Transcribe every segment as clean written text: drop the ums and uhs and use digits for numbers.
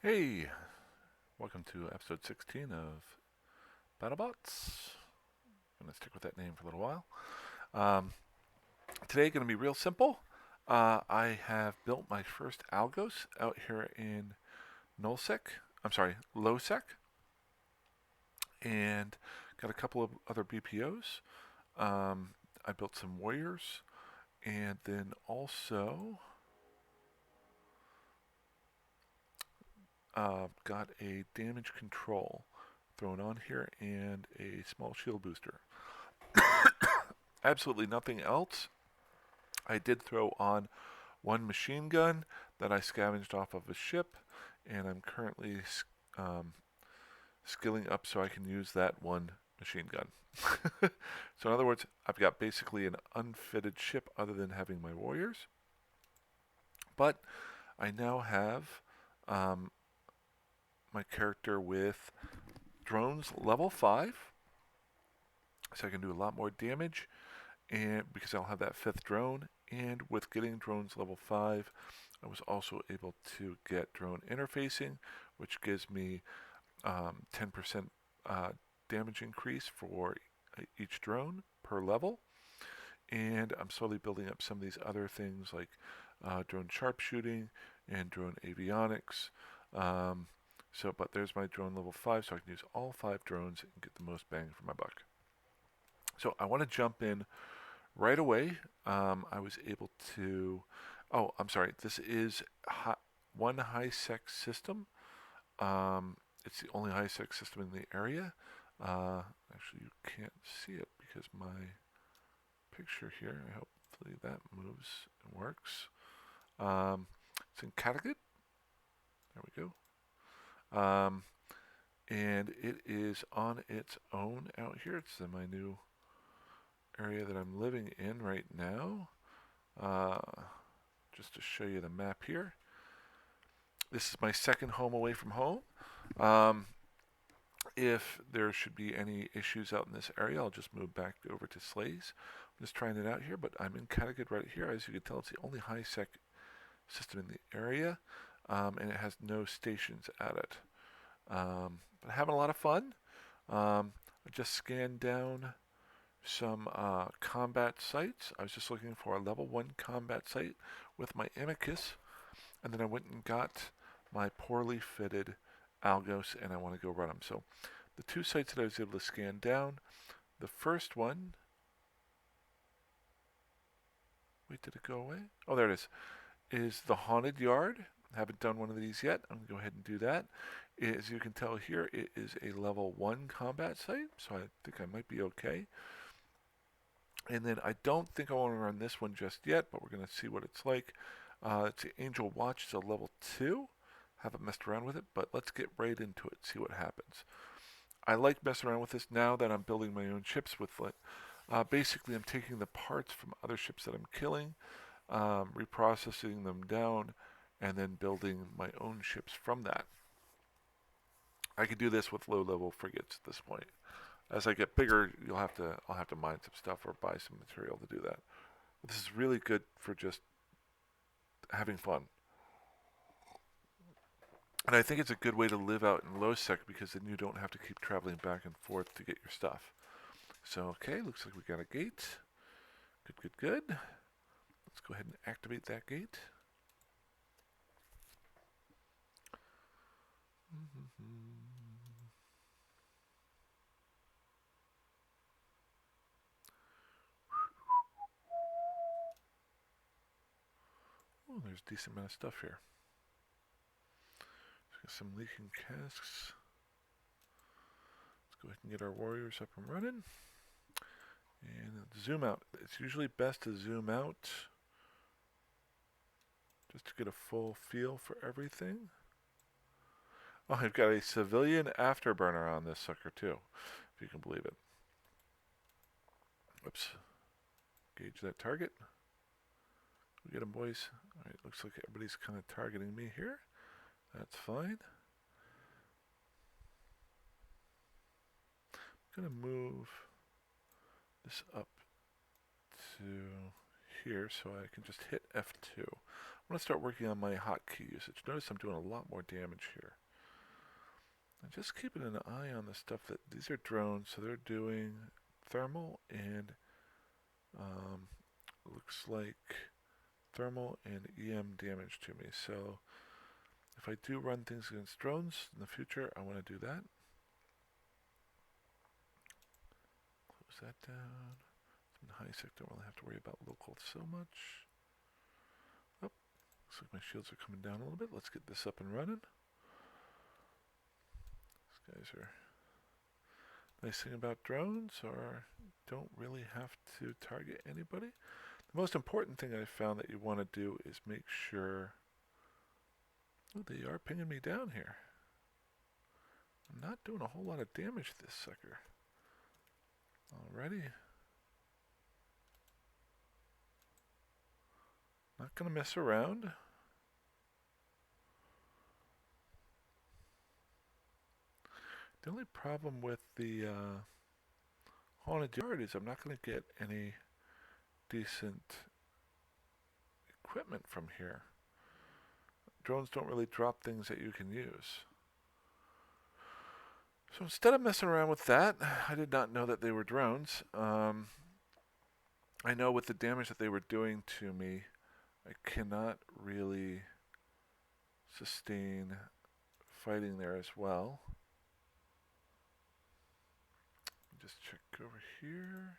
Hey, welcome to episode 16 of BattleBots. I'm going to stick with that name for a little while. Um, Today, going to be real simple. I have built my first algos out here in nullsec. I'm sorry, lowsec, and got a couple of other BPOs. I built some warriors, and then also got a damage control thrown on here and a small shield booster. Absolutely nothing else. I did throw on one machine gun that I scavenged off of a ship, and I'm currently um, skilling up so I can use that one machine gun. So, in other words, I've got basically an unfitted ship other than having my warriors, but I now have um, my character with drones level 5, so I can do a lot more damage, and because I'll have that fifth drone, and with getting drones level 5, I was also able to get drone interfacing, which gives me 10% damage increase for each drone per level. And I'm slowly building up some of these other things like drone sharpshooting and drone avionics. Um, but there's my drone level 5, so I can use all 5 drones and get the most bang for my buck. So I want to jump in right away. I was able to. Oh, I'm sorry. This is one high sec system. It's the only high sec system in the area. Actually, you can't see it because my picture here. Hopefully that moves and works. It's in Kattegat. There we go. And it is on its own out here. It's in my new area that I'm living in right now. Uh, just to show you the map here. This is my second home away from home. Um, if there should be any issues out in this area, I'll just move back over to Slays. I'm just trying it out here, but I'm in Kattegat right here. As you can tell, it's the only high sec system in the area, and it has no stations at it. But having a lot of fun. I just scanned down some combat sites. I was just looking for a level 1 combat site with my Amicus, and then I went and got my poorly fitted Algos, and I want to go run them. So the two sites that I was able to scan down, the first one, wait, did it go away? Oh, there it is the Haunted Yard. Haven't done one of these yet. I'm going to go ahead and do that. As you can tell here, it is a level 1 combat site, so I think I might be okay. And then I don't think I want to run this one just yet, but we're going to see what it's like. It's the Angel Watch. It's a level 2. Haven't messed around with it, but let's get right into it, see what happens. I like messing around with this now that I'm building my own ships with it. Basically, I'm taking the parts from other ships that I'm killing, reprocessing them down, and then building my own ships from that. I could do this with low-level frigates at this point. As I get bigger, I'll have to mine some stuff or buy some material to do that. But this is really good for just having fun. And I think it's a good way to live out in low sec because then you don't have to keep traveling back and forth to get your stuff. So, okay, looks like we got a gate. Good, good, good. Let's go ahead and activate that gate. Oh, there's a decent amount of stuff here. Got some leaking casks. Let's go ahead and get our warriors up and running. And zoom out. It's usually best to zoom out just to get a full feel for everything. Oh, I've got a civilian afterburner on this sucker too, if you can believe it. Whoops. Gauge that target. We get him, boys. Alright, looks like everybody's kind of targeting me here. That's fine. I'm going to move this up to here so I can just hit F2. I'm going to start working on my hotkey usage. Notice I'm doing a lot more damage here. And just keeping an eye on the stuff that these are drones, so they're doing thermal and looks like thermal and EM damage to me. So if I do run things against drones in the future, I want to do that. Close that down. In high sec, don't really have to worry about local so much. Oh, looks like my shields are coming down a little bit. Let's get this up and running. These guys are... Nice thing about drones are don't really have to target anybody. The most important thing I found that you want to do is make sure... Oh, they are pinging me down here. I'm not doing a whole lot of damage to this sucker. Alrighty. Not going to mess around. The only problem with the haunted yard is I'm not going to get any decent equipment from here. Drones don't really drop things that you can use. So instead of messing around with that, I did not know that they were drones. I know with the damage that they were doing to me, I cannot really sustain fighting there as well. Just check over here.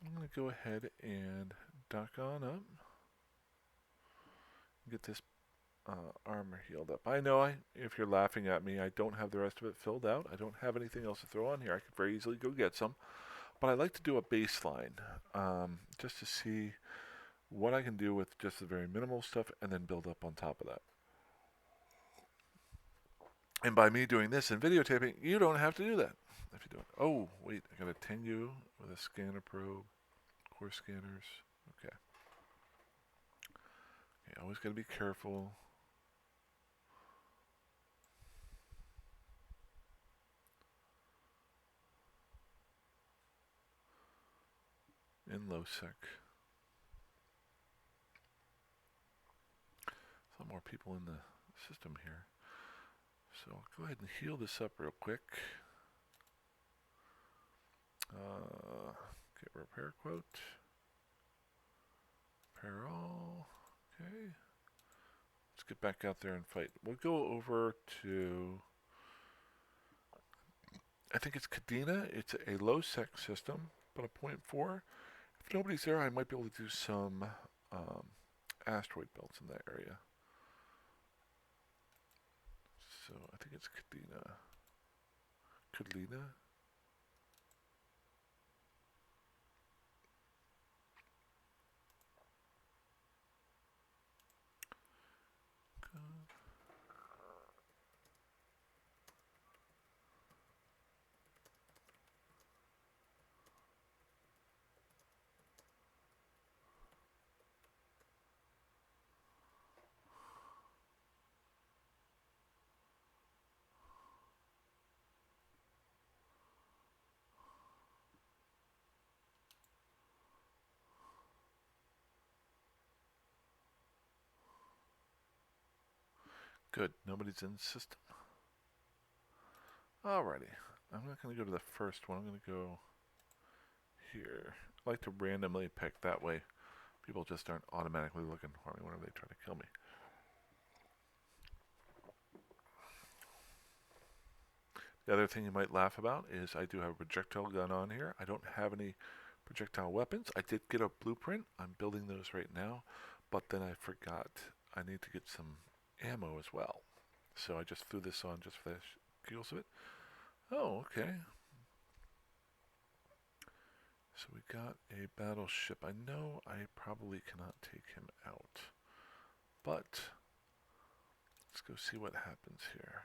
I'm going to go ahead and dock on up. Get this armor healed up. I know if you're laughing at me, I don't have the rest of it filled out. I don't have anything else to throw on here. I could very easily go get some. But I like to do a baseline just to see what I can do with just the very minimal stuff and then build up on top of that. And by me doing this and videotaping, you don't have to do that. If you do it. Oh, wait, I got a Tengu with a scanner probe, core scanners. Okay. Okay, always got to be careful. In low sec. Some more people in the system here. So I'll go ahead and heal this up real quick. Get repair quote. Repair all. Okay. Let's get back out there and fight. We'll go over to... I think it's Kadena. It's a low sec system, but a 0.4. If nobody's there, I might be able to do some asteroid belts in that area. So I think it's Kadena. Kadena? Good, nobody's in the system. Alrighty, I'm not going to go to the first one, I'm going to go here. I like to randomly pick, that way people just aren't automatically looking for me whenever they try to kill me. The other thing you might laugh about is I do have a projectile gun on here. I don't have any projectile weapons. I did get a blueprint. I'm building those right now, but then I forgot I need to get some ammo as well. So I just threw this on just for the giggles of it. Oh, okay. So we got a battleship. I know I probably cannot take him out, but let's go see what happens here.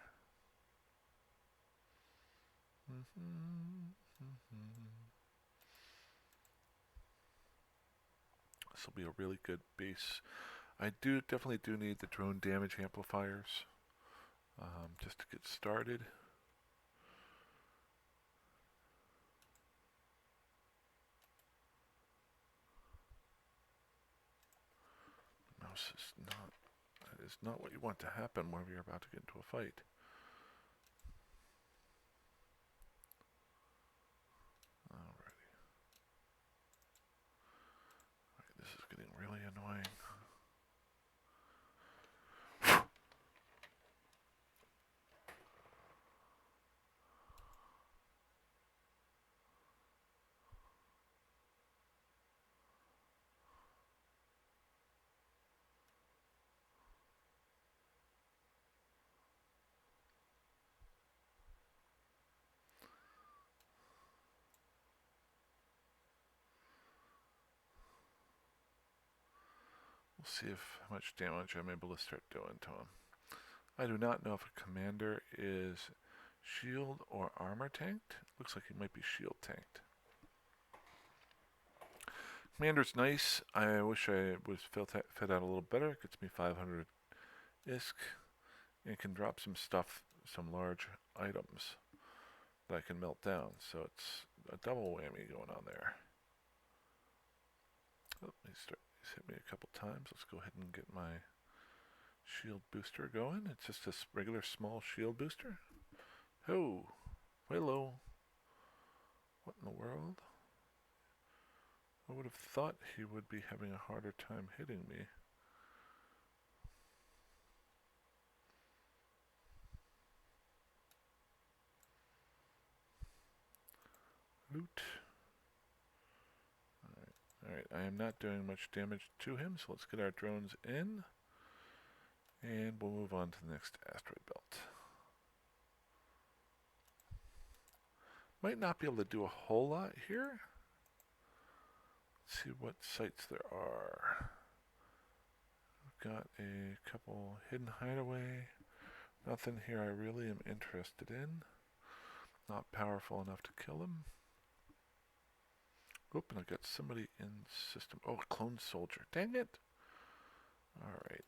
This will be a really good base. I definitely do need the drone damage amplifiers. just to get started. Mouse is not, that is not what you want to happen whenever you're about to get into a fight. Alrighty. Alright, this is getting really annoying. We'll see how much damage I'm able to start doing to him. I do not know if a commander is shield or armor tanked. Looks like he might be shield tanked. Commander's nice. I wish I was fit out a little better. It gets me 500 ISK and can drop some stuff, some large items that I can melt down. So it's a double whammy going on there. Oh, he's hit me a couple times. Let's go ahead and get my shield booster going. It's just a regular small shield booster. Oh, hello. What in the world? I would have thought he would be having a harder time hitting me. Loot. Alright, I am not doing much damage to him, so let's get our drones in. And we'll move on to the next asteroid belt. Might not be able to do a whole lot here. Let's see what sites there are. We've got a couple hidden hideaway. Nothing here I really am interested in. Not powerful enough to kill him. Oop, and I got somebody in system. Oh, a clone soldier. Dang it. Alright.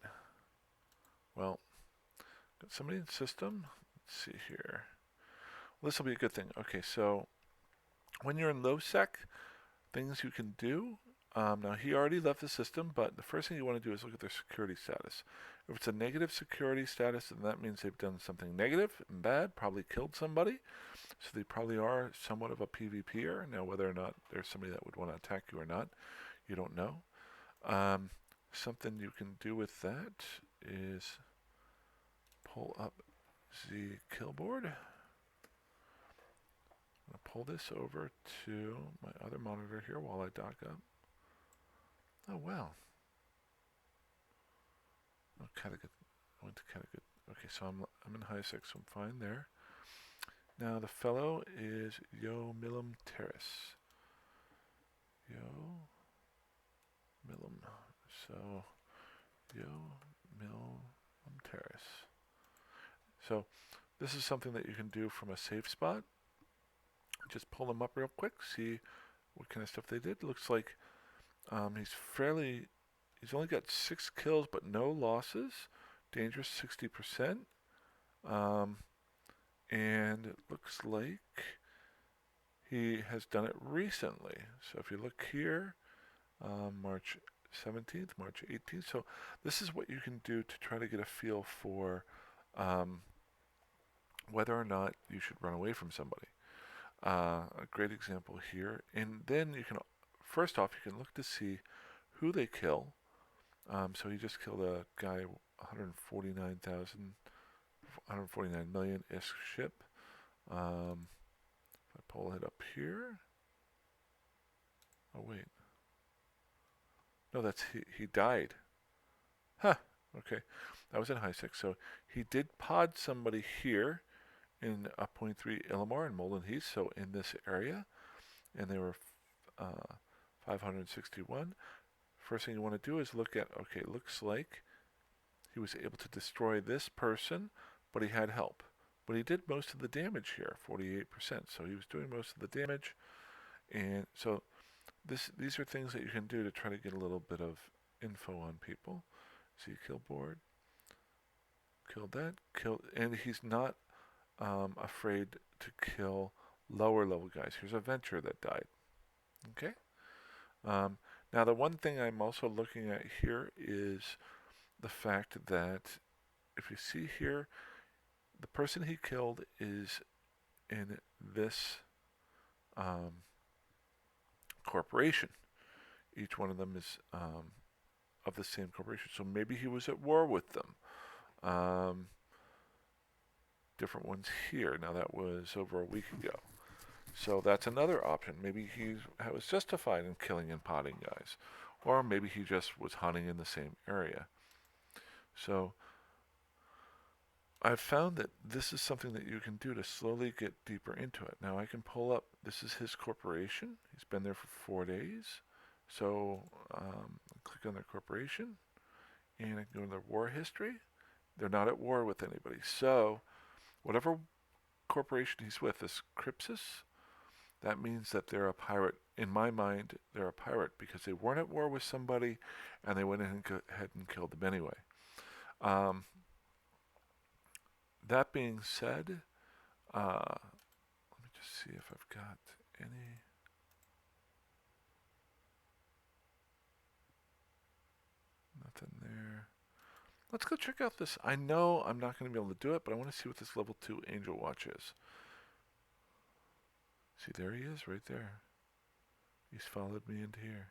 Well, got somebody in system. Let's see here. Well, this will be a good thing. Okay, so when you're in low sec, things you can do. Now, he already left the system, but the first thing you want to do is look at their security status. If it's a negative security status, then that means they've done something negative and bad, probably killed somebody. So they probably are somewhat of a PvPer. Now, whether or not there's somebody that would want to attack you or not, you don't know. Something you can do with that is pull up Zkillboard. I'm going to pull this over to my other monitor here while I dock up. Oh, wow. Oh, Kattegat. I went to Kattegat. Okay, so I'm in high sec, so I'm fine there. Now the fellow is Yo Millum Terrace. Yo Millum. So Yo Millum Terrace. So this is something that you can do from a safe spot. Just pull them up real quick, see what kind of stuff they did. Looks like he's only got 6 kills but no losses. Dangerous 60%. And it looks like he has done it recently. So if you look here, March 17th, March 18th. So this is what you can do to try to get a feel for whether or not you should run away from somebody. A great example here. And then you can, first off, you can look to see who they kill. So he just killed a guy, 149 million ISK ship. If I pull it up here. Oh, wait. No, that's he died. Huh. Okay. That was in high sec. So he did pod somebody here in a 0.3 Illimar and Molden Heath, so in this area. And they were 561. First thing you want to do is look at, okay, it looks like he was able to destroy this person, but he had help. But he did most of the damage here, 48%. So he was doing most of the damage. And so these are things that you can do to try to get a little bit of info on people. Zkillboard. Killed that. Killed, and he's not afraid to kill lower level guys. Here's a Venture that died. Okay. Now the one thing I'm also looking at here is the fact that if you see here, the person he killed is in this corporation. Each one of them is of the same corporation. So maybe he was at war with them. Different ones here. Now that was over a week ago. So that's another option. Maybe he was justified in killing and potting guys. Or maybe he just was hunting in the same area. So I've found that this is something that you can do to slowly get deeper into it. Now I can pull up, this is his corporation. He's been there for 4 days. So click on their corporation and I can go to their war history. They're not at war with anybody. So whatever corporation he's with, this Crypsis, that means that they're a pirate. In my mind, they're a pirate because they weren't at war with somebody and they went ahead and killed them anyway. That being said, let me just see if I've got any. Nothing there. Let's go check out this. I know I'm not going to be able to do it, but I want to see what this level 2 Angel Watch is. See, there he is right there. He's followed me into here.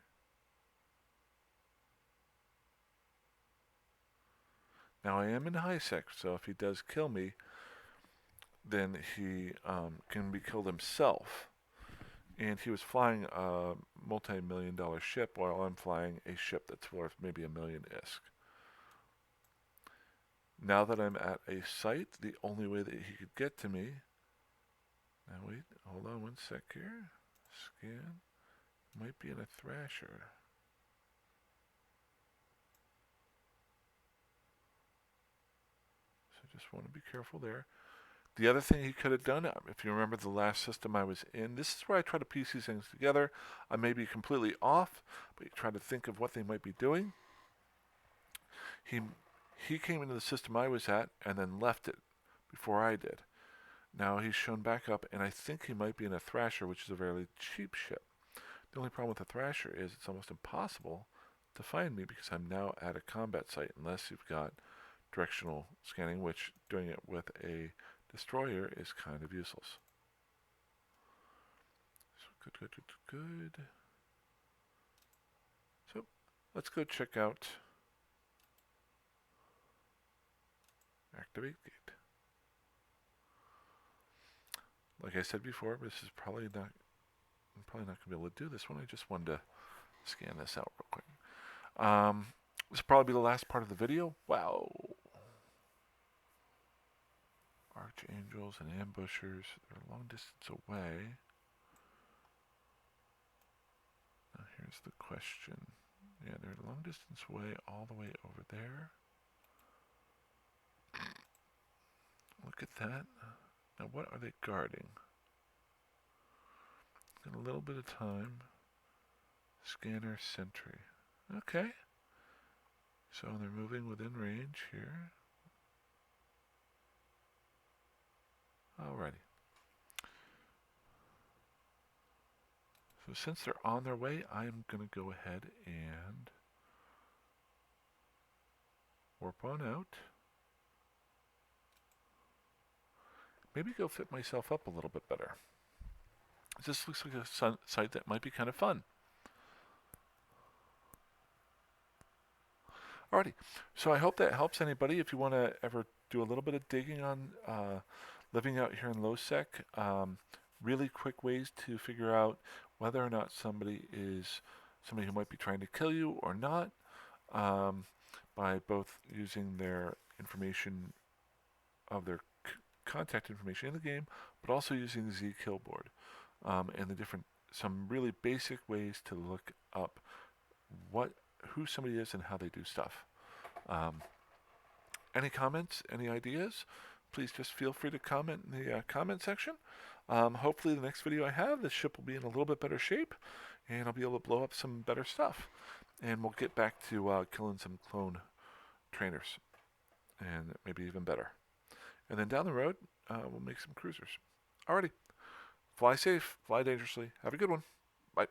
Now I am in high sec, so if he does kill me, then he can be killed himself. And he was flying a multi-million-dollar ship while I'm flying a ship that's worth maybe $1 million ISK. Now that I'm at a site, the only way that he could get to me... Now wait, hold on one sec here. Scan. Might be in a Thrasher. So just want to be careful there. The other thing he could have done, if you remember the last system I was in, this is where I try to piece these things together. I may be completely off, but you try to think of what they might be doing. He came into the system I was at and then left it before I did. Now he's shown back up, and I think he might be in a Thrasher, which is a very cheap ship. The only problem with a Thrasher is it's almost impossible to find me because I'm now at a combat site unless you've got directional scanning, which doing it with a destroyer is kind of useless. So good. So let's go check out Activate Gate. Like I said before, this is I'm probably not going to be able to do this one. I just wanted to scan this out real quick. This will probably be the last part of the video. Wow. Archangels and ambushers, they're a long distance away. Now here's the question. Yeah, they're a long distance away, all the way over there. Look at that. Now what are they guarding? Got a little bit of time. Scanner sentry. Okay. So they're moving within range here. Alrighty. So since they're on their way, I'm going to go ahead and warp on out. Maybe go fit myself up a little bit better. This looks like a site that might be kind of fun. Alrighty, so I hope that helps anybody. If you want to ever do a little bit of digging on living out here in low sec, really quick ways to figure out whether or not somebody is somebody who might be trying to kill you or not, by both using their information of their contact information in the game, but also using the Zkillboard and the different, some really basic ways to look up who somebody is and how they do stuff. Any comments, any ideas? Please just feel free to comment in the comment section. Hopefully the next video I have, this ship will be in a little bit better shape, and I'll be able to blow up some better stuff. And we'll get back to killing some clone trainers. and maybe even better. And then down the road, we'll make some cruisers. Alrighty. Fly safe, fly dangerously. Have a good one. Bye.